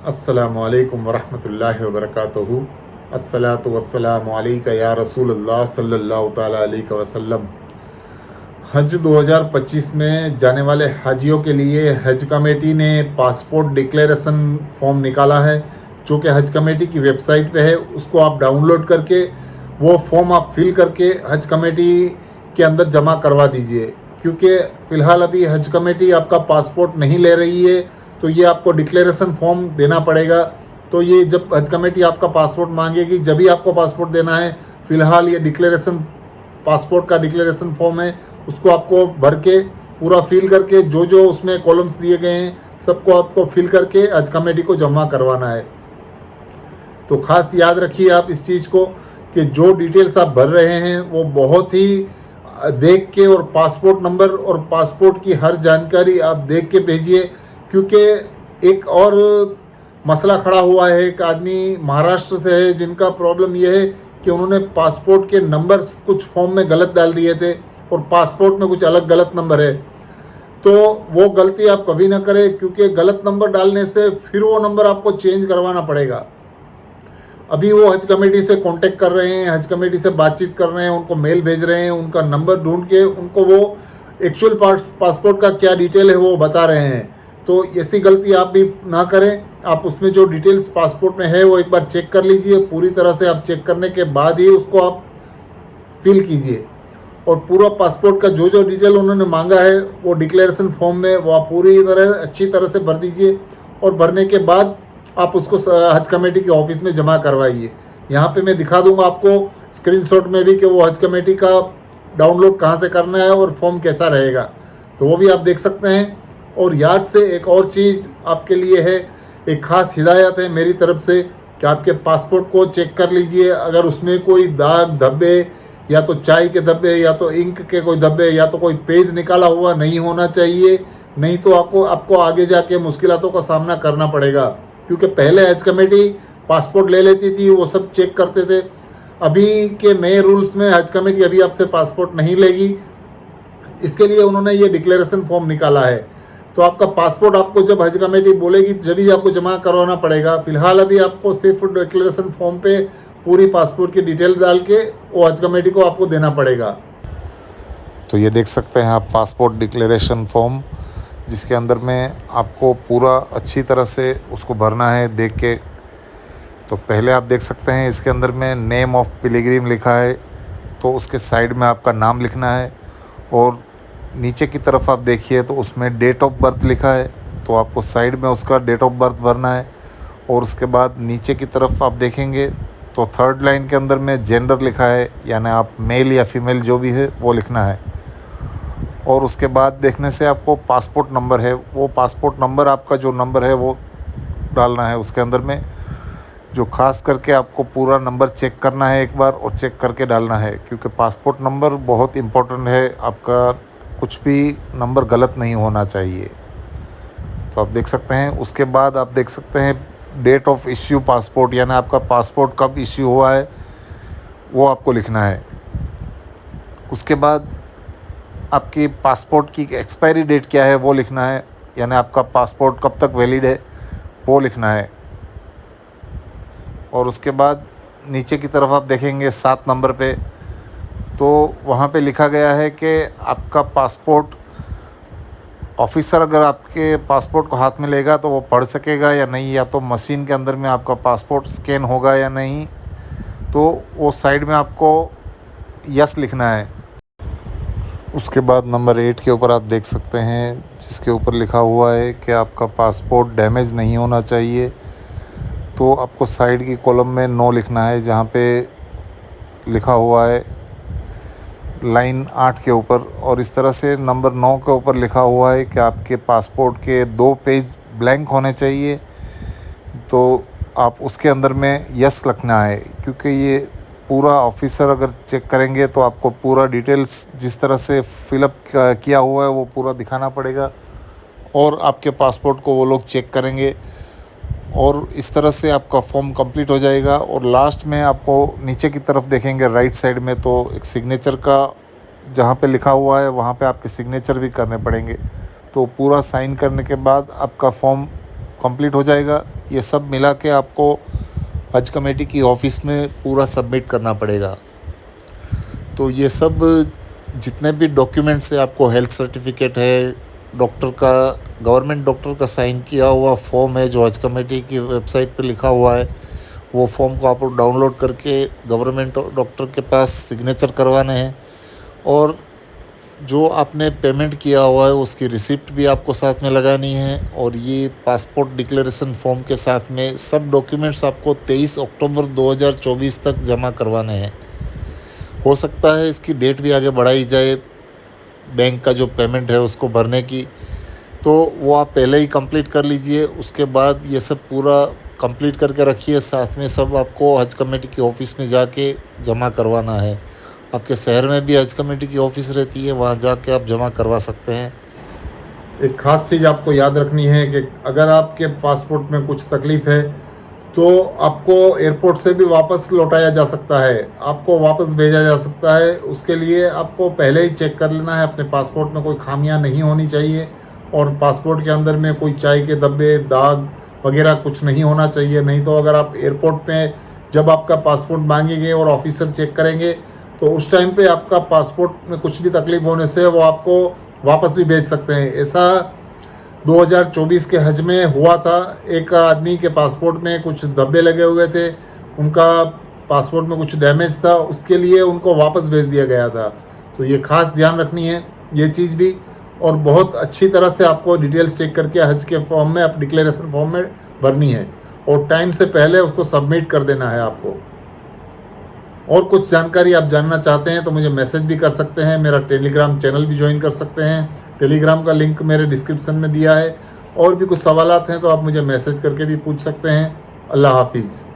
अस्सलामु अलैकुम वरहमतुल्लाहि वबरकातुहू। अस्सलातु वस्सलामु अलैका या रसूलल्लाह सल्लल्लाहु ताला अलैहि वसल्लम। हज 2025 में जाने वाले हाजियों के लिए हज कमेटी ने पासपोर्ट डिक्लेरेशन फॉर्म निकाला है, जो कि हज कमेटी की वेबसाइट पे है। उसको आप डाउनलोड करके वो फॉर्म आप फिल करके हज कमेटी के अंदर जमा करवा दीजिए, क्योंकि फ़िलहाल अभी हज कमेटी आपका पासपोर्ट नहीं ले रही है, तो ये आपको डिक्लेरेशन फॉर्म देना पड़ेगा। तो ये जब हज कमेटी आपका पासपोर्ट मांगेगी जब ही आपको पासपोर्ट देना है। फ़िलहाल ये पासपोर्ट का डिक्लेरेशन फॉर्म है, उसको आपको भर के पूरा फिल करके जो जो उसमें कॉलम्स दिए गए हैं सबको आपको फिल करके हज कमेटी को जमा करवाना है। तो ख़ास याद रखिए आप इस चीज़ को कि जो डिटेल्स आप भर रहे हैं वो बहुत ही देख के, और पासपोर्ट नंबर और पासपोर्ट की हर जानकारी आप देख के भेजिए, क्योंकि एक और मसला खड़ा हुआ है। एक आदमी महाराष्ट्र से है जिनका प्रॉब्लम यह है कि उन्होंने पासपोर्ट के नंबर कुछ फॉर्म में गलत डाल दिए थे और पासपोर्ट में कुछ अलग गलत नंबर है। तो वो गलती आप कभी ना करें, क्योंकि गलत नंबर डालने से फिर वो नंबर आपको चेंज करवाना पड़ेगा। अभी वो हज कमेटी से कांटेक्ट कर रहे हैं, हज कमेटी से बातचीत कर रहे हैं, उनको मेल भेज रहे हैं, उनका नंबर ढूंढ के उनको वो एक्चुअल पासपोर्ट का क्या डिटेल है वो बता रहे हैं। तो ऐसी गलती आप भी ना करें। आप उसमें जो डिटेल्स पासपोर्ट में है वो एक बार चेक कर लीजिए। पूरी तरह से आप चेक करने के बाद ही उसको आप फिल कीजिए, और पूरा पासपोर्ट का जो जो डिटेल उन्होंने मांगा है वो डिक्लेरेशन फॉर्म में वो आप पूरी तरह अच्छी तरह से भर दीजिए, और भरने के बाद आप उसको हज कमेटी के ऑफिस में जमा करवाइए। यहाँ पे मैं दिखा दूंगा आपको स्क्रीनशॉट में भी कि वो हज कमेटी का डाउनलोड कहाँ से करना है और फॉर्म कैसा रहेगा, तो वो भी आप देख सकते हैं। और याद से एक और चीज़ आपके लिए है, एक ख़ास हिदायत है मेरी तरफ से कि आपके पासपोर्ट को चेक कर लीजिए। अगर उसमें कोई दाग धब्बे, या तो चाय के धब्बे, या तो इंक के कोई धब्बे, या तो कोई पेज निकाला हुआ नहीं होना चाहिए, नहीं तो आपको आगे जाके मुश्किलातों का सामना करना पड़ेगा। क्योंकि पहले हज कमेटी पासपोर्ट ले लेती थी, वो सब चेक करते थे। अभी के नए रूल्स में हज कमेटी अभी आपसे पासपोर्ट नहीं लेगी, इसके लिए उन्होंने ये डिक्लेरेशन फॉर्म निकाला है। तो आपका पासपोर्ट आपको जब हज कमेटी बोलेगी जब ही आपको जमा करवाना पड़ेगा। फिलहाल अभी आपको सिर्फ डिक्लेरेशन फॉर्म पे पूरी पासपोर्ट की डिटेल डाल के वो हज कमेटी को आपको देना पड़ेगा। तो ये देख सकते हैं आप पासपोर्ट डिक्लेरेशन फॉर्म, जिसके अंदर में आपको पूरा अच्छी तरह से उसको भरना है देख के। तो पहले आप देख सकते हैं इसके अंदर में नेम ऑफ पिलग्रिम लिखा है, तो उसके साइड में आपका नाम लिखना है। और नीचे की तरफ आप देखिए तो उसमें डेट ऑफ बर्थ लिखा है, तो आपको साइड में उसका डेट ऑफ बर्थ भरना है। और उसके बाद नीचे की तरफ आप देखेंगे तो थर्ड लाइन के अंदर में जेंडर लिखा है, यानी आप मेल या फीमेल जो भी है वो लिखना है। और उसके बाद देखने से आपको पासपोर्ट नंबर है, वो पासपोर्ट नंबर आपका जो नंबर है वो डालना है उसके अंदर में। जो ख़ास करके आपको पूरा नंबर चेक करना है एक बार, और चेक करके डालना है, क्योंकि पासपोर्ट नंबर बहुत इम्पोर्टेंट है। आपका कुछ भी नंबर गलत नहीं होना चाहिए। तो आप देख सकते हैं। उसके बाद आप देख सकते हैं डेट ऑफ इश्यू पासपोर्ट, यानी आपका पासपोर्ट कब इश्यू हुआ है वो आपको लिखना है। उसके बाद आपकी पासपोर्ट की एक्सपायरी डेट क्या है वो लिखना है, यानी आपका पासपोर्ट कब तक वैलिड है वो लिखना है। और उसके बाद नीचे की तरफ आप देखेंगे 7 नंबर पे, तो वहाँ पे लिखा गया है कि आपका पासपोर्ट ऑफिसर अगर आपके पासपोर्ट को हाथ में लेगा तो वो पढ़ सकेगा या नहीं, या तो मशीन के अंदर में आपका पासपोर्ट स्कैन होगा या नहीं। तो वो साइड में आपको यस लिखना है। उसके बाद नंबर 8 के ऊपर आप देख सकते हैं, जिसके ऊपर लिखा हुआ है कि आपका पासपोर्ट डैमेज नहीं होना चाहिए। तो आपको साइड की कॉलम में नो लिखना है, जहाँ पे लिखा हुआ है लाइन 8 के ऊपर। और इस तरह से नंबर 9 के ऊपर लिखा हुआ है कि आपके पासपोर्ट के 2 पेज ब्लैंक होने चाहिए, तो आप उसके अंदर में यस लिखना है। क्योंकि ये पूरा ऑफिसर अगर चेक करेंगे तो आपको पूरा डिटेल्स जिस तरह से फिलअप किया हुआ है वो पूरा दिखाना पड़ेगा, और आपके पासपोर्ट को वो लोग चेक करेंगे। और इस तरह से आपका फॉर्म कंप्लीट हो जाएगा। और लास्ट में आपको नीचे की तरफ देखेंगे राइट साइड में, तो एक सिग्नेचर का जहाँ पे लिखा हुआ है वहाँ पे आपके सिग्नेचर भी करने पड़ेंगे। तो पूरा साइन करने के बाद आपका फॉर्म कंप्लीट हो जाएगा। ये सब मिला के आपको हज कमेटी की ऑफ़िस में पूरा सबमिट करना पड़ेगा। तो ये सब जितने भी डॉक्यूमेंट्स है, आपको हेल्थ सर्टिफिकेट है, डॉक्टर का, गवर्नमेंट डॉक्टर का साइन किया हुआ फॉर्म है जो हज कमेटी की वेबसाइट पे लिखा हुआ है, वो फॉर्म को आपको डाउनलोड करके गवर्नमेंट डॉक्टर के पास सिग्नेचर करवाने हैं। और जो आपने पेमेंट किया हुआ है उसकी रिसिप्ट भी आपको साथ में लगानी है। और ये पासपोर्ट डिक्लेरेशन फॉर्म के साथ में सब डॉक्यूमेंट्स आपको 23 अक्टूबर 2024 तक जमा करवाने हैं। हो सकता है इसकी डेट भी आगे बढ़ाई जाए बैंक का जो पेमेंट है उसको भरने की, तो वो आप पहले ही कंप्लीट कर लीजिए। उसके बाद ये सब पूरा कंप्लीट करके रखिए, साथ में सब आपको हज कमेटी की ऑफ़िस में जाके जमा करवाना है। आपके शहर में भी हज कमेटी की ऑफ़िस रहती है, वहाँ जाके आप जमा करवा सकते हैं। एक ख़ास चीज़ आपको याद रखनी है कि अगर आपके पासपोर्ट में कुछ तकलीफ़ है तो आपको एयरपोर्ट से भी वापस लौटाया जा सकता है, आपको वापस भेजा जा सकता है। उसके लिए आपको पहले ही चेक कर लेना है, अपने पासपोर्ट में कोई खामियां नहीं होनी चाहिए और पासपोर्ट के अंदर में कोई चाय के धब्बे, दाग वगैरह कुछ नहीं होना चाहिए। नहीं तो अगर आप एयरपोर्ट पे जब आपका पासपोर्ट मांगेंगे और ऑफिसर चेक करेंगे तो उस टाइम पे आपका पासपोर्ट में कुछ भी तकलीफ होने से वो आपको वापस भी भेज सकते हैं। ऐसा 2024 के हज में हुआ था। एक आदमी के पासपोर्ट में कुछ धब्बे लगे हुए थे, उनका पासपोर्ट में कुछ डैमेज था, उसके लिए उनको वापस भेज दिया गया था। तो ये खास ध्यान रखनी है ये चीज़ भी, और बहुत अच्छी तरह से आपको डिटेल्स चेक करके हज के फॉर्म में, आप डिक्लेरेशन फॉर्म में भरनी है और टाइम से पहले उसको सबमिट कर देना है आपको। और कुछ जानकारी आप जानना चाहते हैं तो मुझे मैसेज भी कर सकते हैं, मेरा टेलीग्राम चैनल भी ज्वाइन कर सकते हैं। टेलीग्राम का लिंक मेरे डिस्क्रिप्शन में दिया है। और भी कुछ सवालात हैं तो आप मुझे मैसेज करके भी पूछ सकते हैं। अल्लाह हाफिज़।